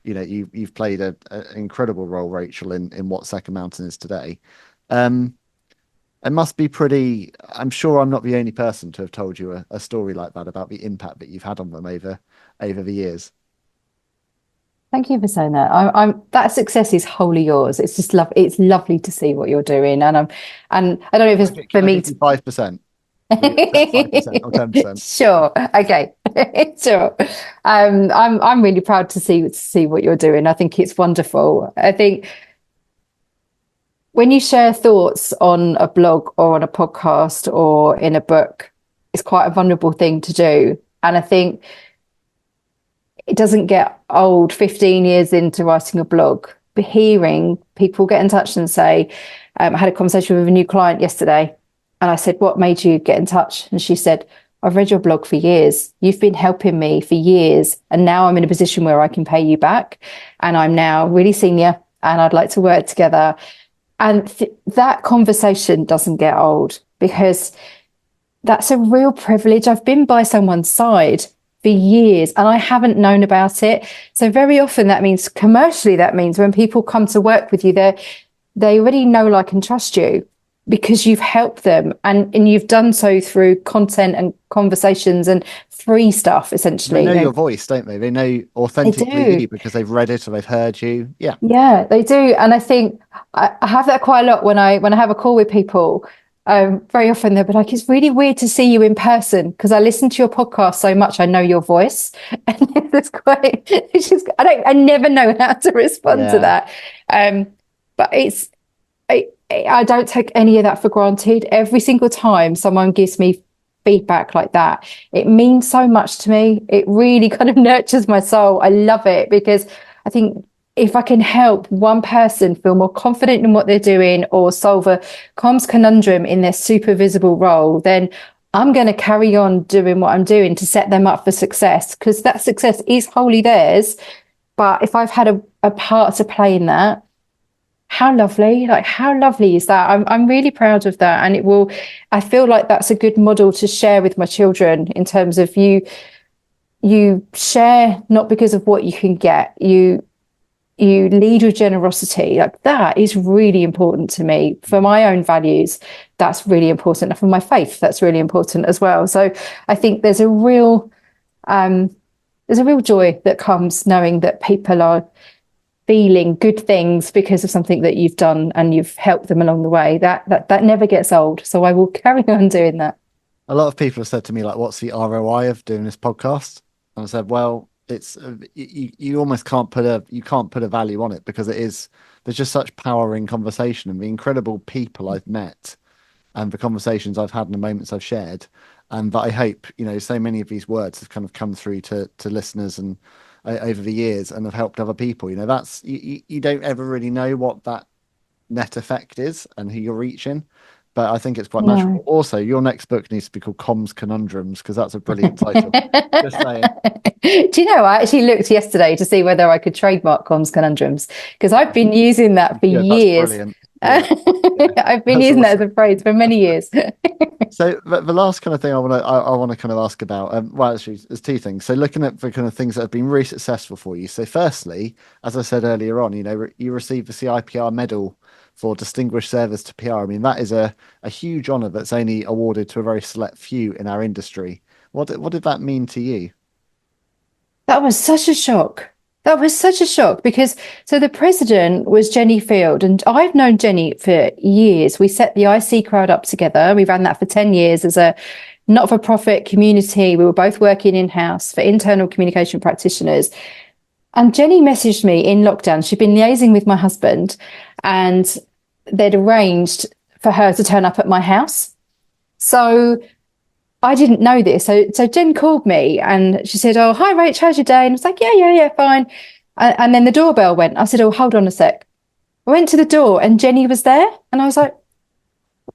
you've played an incredible role, Rachel, in what Second Mountain is today. It must be pretty, I'm sure I'm not the only person to have told you a story like that about the impact that you've had on them over the years. Thank you for saying that. That success is wholly yours. It's just it's lovely to see what you're doing, and I don't know if it's for me to 5%. 5% or 10%. Sure. Okay. Sure. I'm really proud to see what you're doing. I think it's wonderful. I think when you share thoughts on a blog or on a podcast or in a book, it's quite a vulnerable thing to do. And I think it doesn't get old 15 years into writing a blog, but hearing people get in touch and say, I had a conversation with a new client yesterday, and I said, what made you get in touch? And she said, I've read your blog for years. You've been helping me for years. And now I'm in a position where I can pay you back. And I'm now really senior and I'd like to work together. And that conversation doesn't get old, because that's a real privilege. I've been by someone's side for years and I haven't known about it. So very often that means commercially, that means when people come to work with you, they already know, like, and trust you, because you've helped them and you've done so through content and conversations and free stuff, essentially. They know your voice, don't they? They know authentically you because they've read it or they've heard you. Yeah. Yeah, they do. And I think I have that quite a lot when I have a call with people. Very often they'll be like, it's really weird to see you in person because I listen to your podcast so much, I know your voice. And I never know how to respond to that. But I don't take any of that for granted. Every single time someone gives me feedback like that, it means so much to me. It really kind of nurtures my soul. I love it, because I think if I can help one person feel more confident in what they're doing or solve a comms conundrum in their super visible role, then I'm going to carry on doing what I'm doing to set them up for success, because that success is wholly theirs. But if I've had a part to play in that, how lovely, like how lovely is that? I'm really proud of that. And I feel like that's a good model to share with my children, in terms of you share not because of what you can get, you lead with generosity. Like that is really important to me. For my own values, that's really important. And for my faith, that's really important as well. So I think there's a real joy that comes knowing that people are feeling good things because of something that you've done and you've helped them along the way. That never gets old. So I will carry on doing that. A lot of people have said to me, like, what's the ROI of doing this podcast? And I said, well, it's you almost can't put a value on it, because there's just such power in conversation, and the incredible people I've met and the conversations I've had and the moments I've shared, and that I hope, so many of these words have kind of come through to listeners and over the years, and have helped other people. That's you don't ever really know what that net effect is and who you're reaching, but I think it's quite natural. Also, your next book needs to be called Comms Conundrums, because that's a brilliant title. Just saying. Do you know, I actually looked yesterday to see whether I could trademark Comms Conundrums, because I've been using that for years. That's brilliant. Yeah. I've been using that as a phrase for many years. So the last kind of thing I want to kind of ask about, well, actually, there's two things. So looking at the kind of things that have been really successful for you. So firstly, as I said earlier on, you received the CIPR medal for distinguished service to PR. I mean, that is a huge honour that's only awarded to a very select few in our industry. What did that mean to you? That was such a shock. Because the president was Jenny Field, and I've known Jenny for years. We set the IC crowd up together. We ran that for 10 years as a not-for-profit community. We were both working in-house for internal communication practitioners. And Jenny messaged me in lockdown. She'd been liaising with my husband, and they'd arranged for her to turn up at my house. So I didn't know this. So Jen called me and she said, "Oh, hi, Rach, how's your day?" And I was like, yeah, fine. And then the doorbell went. I said, "Oh, hold on a sec." I went to the door and Jenny was there. And I was like,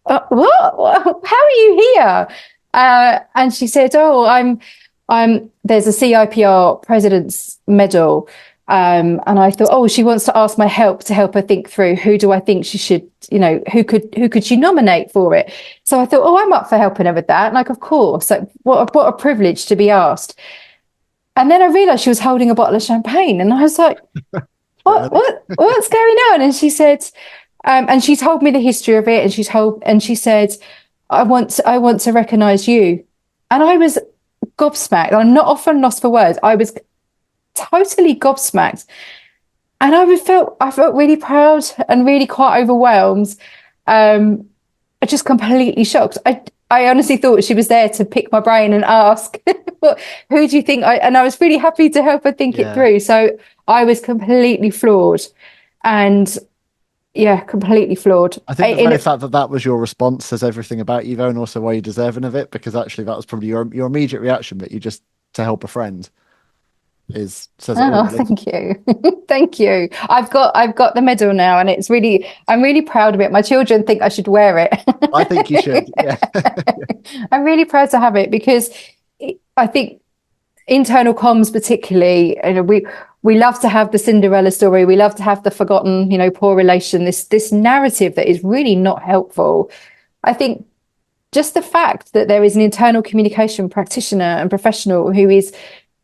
what? How are you here? And she said, "Oh, there's a CIPR President's Medal." And I thought, oh, she wants to ask my help to help her think through who do I think she should, who could she nominate for it? So I thought, oh, I'm up for helping her with that. Like, of course, like what a privilege to be asked. And then I realized she was holding a bottle of champagne, and I was like, what's going on? And she said, and she told me the history of it, and she said, I want to recognize you. And I was gobsmacked. I'm not often lost for words. I was totally gobsmacked, and I felt really proud and really quite overwhelmed. Just completely shocked. I honestly thought she was there to pick my brain and ask, who do you think and I was really happy to help her think it through. So I was completely floored, and completely floored. I think the very fact that was your response says everything about you, though, and also why you're deserving of it, because actually that was probably your immediate reaction, that you just to help a friend says it all, really. Thank you. Thank you. I've got the medal now, and I'm really proud of it. My children think I should wear it. I think you should. Yeah. I'm really proud to have it, because I think internal comms particularly, we love to have the Cinderella story. We love to have the forgotten, poor relation, this narrative that is really not helpful. I think just the fact that there is an internal communication practitioner and professional who is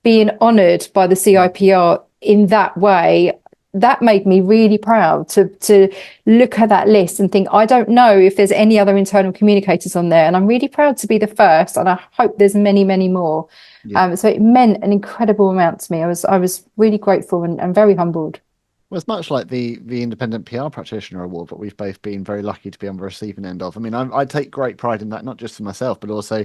being honoured by the CIPR in that way, that made me really proud to look at that list and think, I don't know if there's any other internal communicators on there, and I'm really proud to be the first, and I hope there's many, many more. So it meant an incredible amount to me. I was really grateful and very humbled. Well, it's much like the Independent PR Practitioner Award that we've both been very lucky to be on the receiving end of. I mean, I take great pride in that, not just for myself, but also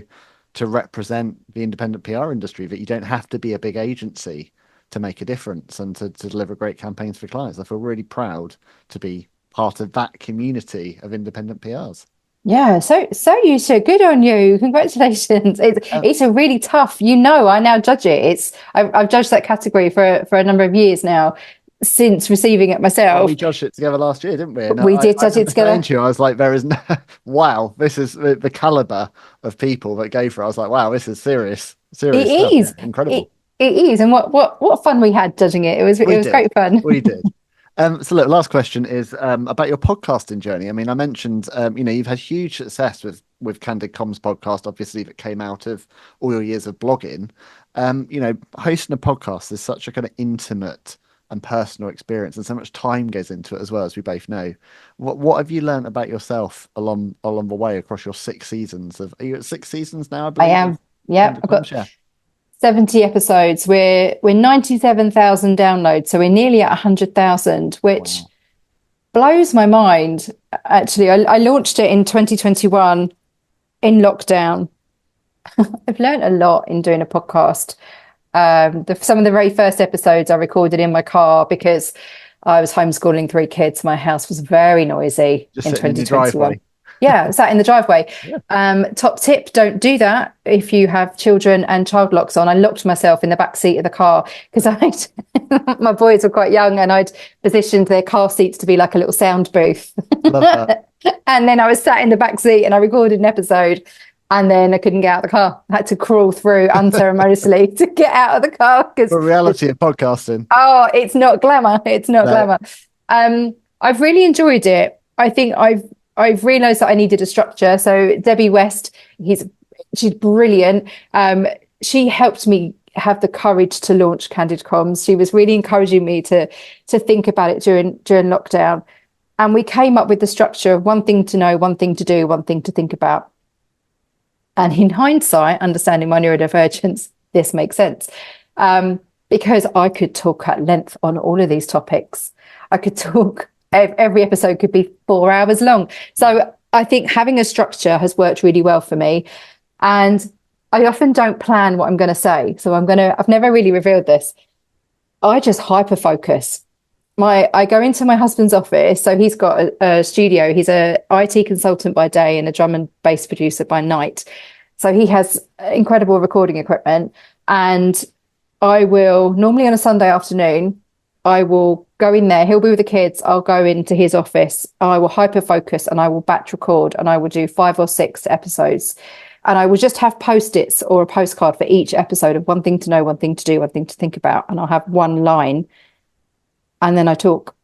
to represent the independent PR industry, that you don't have to be a big agency to make a difference and to deliver great campaigns for clients. I feel really proud to be part of that community of independent PRs. Yeah, so you should. Good on you. Congratulations. It's a really tough, I now judge it. I've judged that category for a number of years now since receiving it myself. We judged it together last year, didn't we? And We did judge it together. Saying to you, I was like, there is no, wow, this is the caliber of people that go for it. I was like, wow, this is serious stuff. Is. Yeah, incredible. It is. And what fun we had judging it. It was great fun. We did. So look, last question is about your podcasting journey. I mean, I mentioned, you've had huge success with Candid Comms podcast, obviously, that came out of all your years of blogging. Hosting a podcast is such a kind of intimate and personal experience, and so much time goes into it as well, as we both know. What have you learned about yourself along the way across your 6 seasons are you at 6 seasons now, I believe? I am. Yeah. I've got 'Comms? Yeah. 70 episodes. We're 97,000 downloads, so we're nearly at 100,000, which blows my mind. Actually, I launched it in 2021 in lockdown. I've learned a lot in doing a podcast. Some of the very first episodes I recorded in my car because I was homeschooling 3 kids. My house was very noisy in 2021. Yeah, sat in the driveway. Yeah. Top tip, don't do that if you have children and child locks on. I locked myself in the back seat of the car because my boys were quite young and I'd positioned their car seats to be like a little sound booth. Love that. And then I was sat in the back seat and I recorded an episode and then I couldn't get out of the car. I had to crawl through unceremoniously to get out of the car. The reality of podcasting. Oh, it's not glamour. It's not glamour. I've really enjoyed it. I think I've realised that I needed a structure. So Debbie West, she's brilliant. She helped me have the courage to launch Candid Comms. She was really encouraging me to think about it during lockdown. And we came up with the structure of one thing to know, one thing to do, one thing to think about. And in hindsight, understanding my neurodivergence, this makes sense. Because I could talk at length on all of these topics. I could talk, every episode could be 4 hours long. So I think having a structure has worked really well for me. And I often don't plan what I'm going to say. So I've never really revealed this. I just hyper focus. I go into my husband's office. So he's got a studio. He's a IT consultant by day and a drum and bass producer by night. So he has incredible recording equipment. And I will, normally on a Sunday afternoon, I will go in there. He'll be with the kids. I'll go into his office. I will hyper focus and I will batch record and I will do 5 or 6 episodes. And I will just have Post-its or a postcard for each episode of one thing to know, one thing to do, one thing to think about. And I'll have one line and then I talk.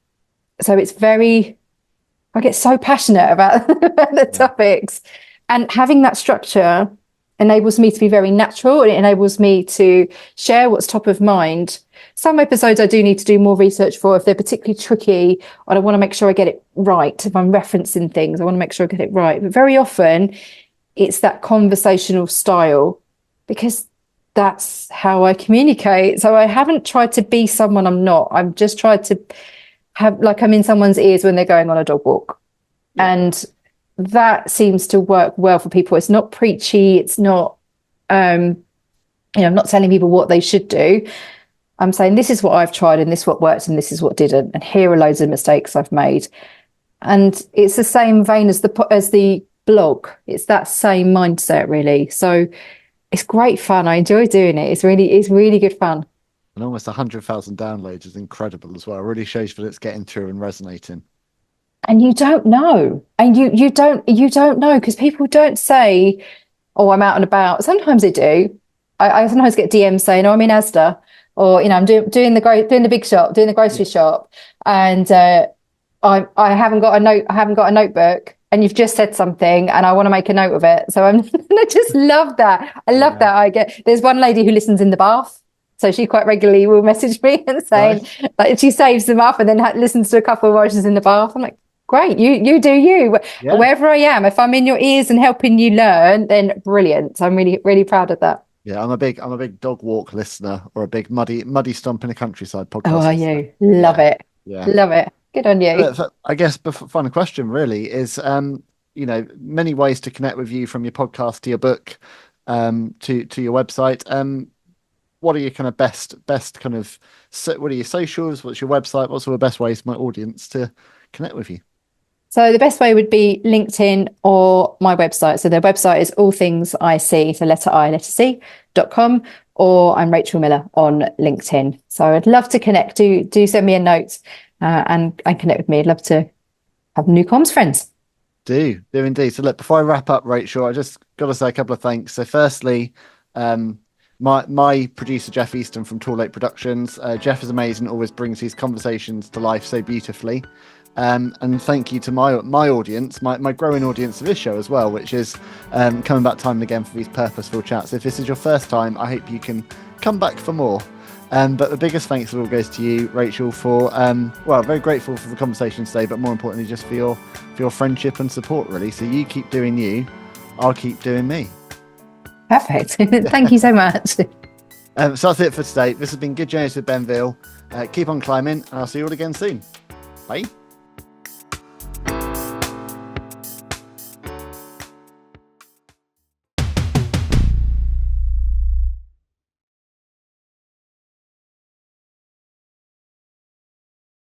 So I get so passionate about the topics, and having that structure enables me to be very natural, and it enables me to share what's top of mind. Some episodes I do need to do more research for if they're particularly tricky, and I want to make sure I get it right. If I'm referencing things, I want to make sure I get it right. But very often it's that conversational style because that's how I communicate. So I haven't tried to be someone I'm not. I've just tried to have, like, I'm in someone's ears when they're going on a dog walk. Yeah. And that seems to work well for people. It's not preachy. It's not, I'm not telling people what they should do. I'm saying this is what I've tried and this is what worked and this is what didn't. And here are loads of mistakes I've made. And it's the same vein as the blog. It's that same mindset, really. So it's great fun. I enjoy doing it. It's really good fun. And almost 100,000 downloads is incredible as well. It really shows that it's getting through and resonating. And you don't know. And you don't know, because people don't say, oh, I'm out and about. Sometimes they do. I sometimes get DMs saying, oh, I'm in Asda, or, I'm doing the big shop, doing the grocery shop. And I haven't got a notebook. And you've just said something and I want to make a note of it. So I just love that. I love that. There's one lady who listens in the bath. So she quite regularly will message me and saying, like, she saves them up and then listens to a couple while she's in the bath. I'm like, great, you do you. Yeah. Wherever I am, if I'm in your ears and helping you learn, then brilliant. So I'm really, really proud of that. Yeah, I'm a big dog walk listener, or a big muddy stomp in the countryside podcast. Oh, are you? Love it. Yeah. Love it. Good on you. I guess the final question really is, many ways to connect with you, from your podcast to your book, to your website. What are your kind of best kind of, what are your socials? What's your website? What's the best ways for my audience to connect with you? So the best way would be LinkedIn or my website. So the website is allthingsic, so letter I, letter C.com, or I'm Rachel Miller on LinkedIn. So I'd love to connect. Do send me a note and connect with me. I'd love to have new comms friends. Do indeed. So look, before I wrap up, Rachel, I just got to say a couple of thanks. So firstly, my producer, Jeff Easton from Tall Lake Productions. Jeff is amazing, always brings these conversations to life so beautifully. And thank you to my audience, my growing audience of this show as well, which is coming back time and again for these purposeful chats. If this is your first time, I hope you can come back for more. But the biggest thanks of all goes to you, Rachel, for very grateful for the conversation today, but more importantly, just for your friendship and support, really. So you keep doing you, I'll keep doing me. Perfect. Thank you so much. So that's it for today. This has been Good Journeys with Ben Veal. Keep on climbing, and I'll see you all again soon. Bye.